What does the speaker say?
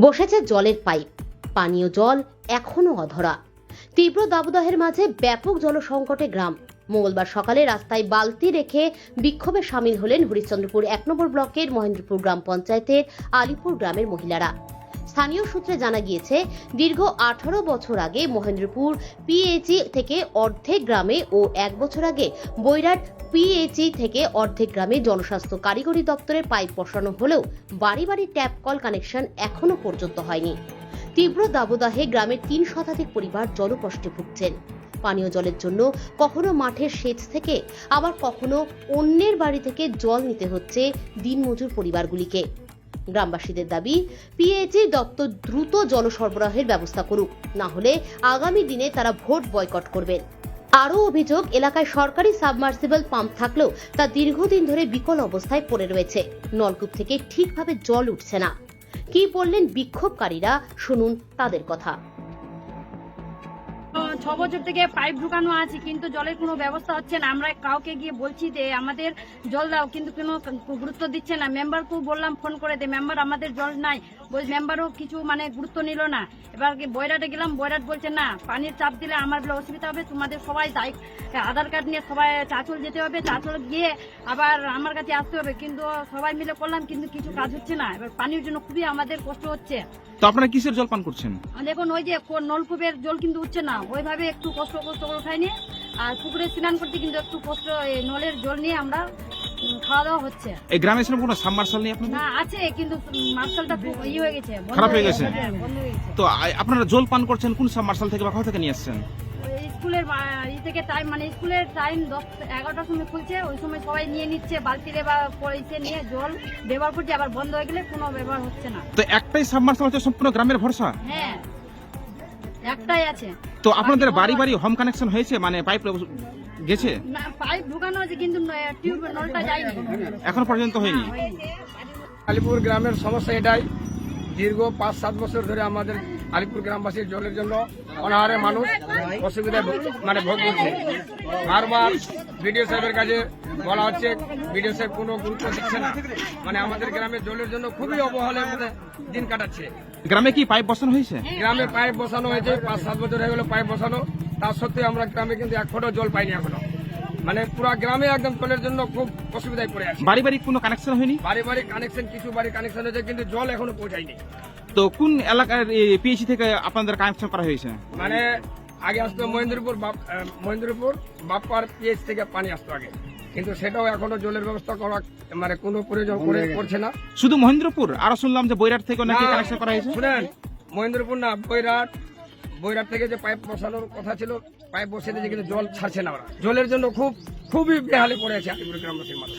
বসেছে জলের পাইপ, পানীয় জল এখনো অধরা। তীব্র দাবদাহের মাঝে ব্যাপক জলসংকটে গ্রাম। মঙ্গলবার সকালে রাস্তায় বালতি রেখে বিক্ষোভে সামিল হলেন হরিশ্চন্দ্রপুর ১ নম্বর ব্লকের মহেন্দ্রপুর গ্রাম পঞ্চায়েতের আলিপুর গ্রামের মহিলারা। স্থানীয় সূত্রে জানা গিয়েছে, দীর্ঘ 18 বছর আগে মহেন্দ্রপুর পিএইচই থেকে অর্ধেক গ্রামে ও 1 বছর আগে বৈরাট পিএইচই থেকে অর্ধেক গ্রামে জনস্বাস্থ্য কারিগরি দপ্তরের পাইপ বসানো হলেও বাড়ি বাড়ি ট্যাপ কল কানেকশন এখনো পর্যন্ত হয়নি। তীব্র দাবদাহে গ্রামের 3 শতাধিক পরিবার জলকষ্টে ভুগছেন। পানীয় জলের জন্য কখনো মাঠের সেচ থেকে, আবার কখনো অন্যের বাড়ি থেকে জল নিতে হচ্ছে দিনমজুর পরিবারগুলিকে। গ্রামবাসীদের দাবি, পিএইচই দপ্তর দ্রুত জল সরবরাহের ব্যবস্থা করুক, না হলে আগামী দিনে তারা ভোট বয়কট করবেন। আরও অভিযোগ, এলাকায় সরকারি সাবমার্সিবল পাম্প থাকলেও তা দীর্ঘদিন ধরে বিকল অবস্থায় পড়ে রয়েছে। নলকূপ থেকে ঠিকভাবে জল উঠছে না। কি বললেন বিক্ষোভকারীরা, শুনুন তাদের কথা। 6 বছর থেকে পাইপ ঢুকানো আছে, কিন্তু জলের কোনো ব্যবস্থা হচ্ছে না। আমরা কাউকে গিয়ে বলছি যে আমাদের জল দাও, কিন্তু কোনো গুরুত্ব দিচ্ছে না। মেম্বারকেও বললাম ফোন করে দে, মেম্বার আমাদের জল নাই, মেম্বারও কিছু গুরুত্ব নিল না। এবার বৈরাটে গেলাম, বৈরাট বলছে না, পানির চাপ দিলে আমার বলে অসুবিধা হবে, তোমাদের সবাই আধার কার্ড নিয়ে সবাই চাঁচল যেতে হবে, চাঁচল গিয়ে আবার আমার কাছে আসতে হবে। কিন্তু সবাই মিলে করলাম, কিন্তু কিছু কাজ হচ্ছে না। এবার পানির জন্য খুবই আমাদের কষ্ট হচ্ছে। তো আপনারা কিসের জল পান করছেন? দেখুন, ওই যে নলকূপের জল কিন্তু উঠছে না, ওইভাবে একটু কষ্ট করে উঠায়নি। আর পুকুরে স্নান করতে কিন্তু একটু কষ্ট, নলের জল নিয়ে আমরা খাওয়া দাওয়া হচ্ছে। এই গ্রামে ছিল কোনো সাবমার্শাল নেই আপনাদের? না, আছে, কিন্তু মার্শালটা হয়ে গেছে, খারাপ হয়ে গেছে। বন্ধ হয়ে গেছে। তো আপনারা জল পান করছেন কোন সাবমার্শাল থেকে বা কোথা থেকে নিয়ে আসছেন? স্কুলের থেকে টাইম, স্কুলের টাইম 10-11টার সময় খুলছে, ওই সময় সবাই নিয়ে নিচ্ছে বালতিরে বা পয়সা নিয়ে জল ব্যবহার করছে। আবার বন্ধ হয়ে গেলে কোনো ব্যবহার হচ্ছে না। তো একটাই সাবমার্শাল হচ্ছে সম্পূর্ণ গ্রামের ভরসা? হ্যাঁ, একটাই আছে। তো আপনাদের বাড়ি বাড়ি হোম কানেকশন হয়েছে, মানে পাইপ গেছে? না, পাইপ ঢুকানো আছে, কিন্তু টিউব নলটা যায়নি, এখন পর্যন্ত হয়নি। আলিপুর গ্রামের সমস্যা এটাই, দীর্ঘ 5-7 বছর ধরে আমাদের আলিপুর গ্রামবাসীর জলের জন্য অনাহারে মানুষ অসুবিধায় ভোগ করছে। বারবার বিডিও সাহেবের কাছে বলা হচ্ছে, বিডিও সাহেব কোনো গুরুত্ব দিচ্ছে না। আমাদের গ্রামের জলের জন্য খুবই অবহেলার মধ্যে দিন কাটাচ্ছে। গ্রামে কি পাইপ বসানো হয়েছে? গ্রামে পাইপ বসানো হয়েছে, 5-7 বছর হয়ে গেল পাইপ বসানো। তার সত্ত্বেও আমরা গ্রামে কিন্তু 1 ফোঁটা জল পাইনি এখনো। পুরো গ্রামে একদম জলের জন্য খুব অসুবিধায় পড়ে আছে। বাড়ি বাড়ি কোনো কানেকশন হয়নি? বাড়ি বাড়ি কানেকশন, কিছু বাড়ি কানেকশন হয়েছে, কিন্তু জল এখনো পৌঁছায়নি। তো কোন এলাকার পিএইচি থেকে আপনাদের কানেকশন করা হয়েছে? আগে আসতো মহেন্দ্রপুর বাপ্পার পিএইচ থেকে পানি আসতো আগে, কিন্তু সেটাও এখনো জলের ব্যবস্থা করা কোনো প্রয়োজন করছে না। শুধু মহেন্দ্রপুর? আরো শুনলাম যে বৈরাট থেকে নাকি কানেকশন করা হয়েছে। শুনেন, মহেন্দ্রপুর না, বৈরাট থেকে যে পাইপ বসানোর কথা ছিল, পাইপ বসিয়ে দিয়েছে, কিন্তু জল ছাড়ছে না। ওরা জলের জন্য খুবই বেহালে পড়ে আছে আলিপুর গ্রামবাসীর মানুষ।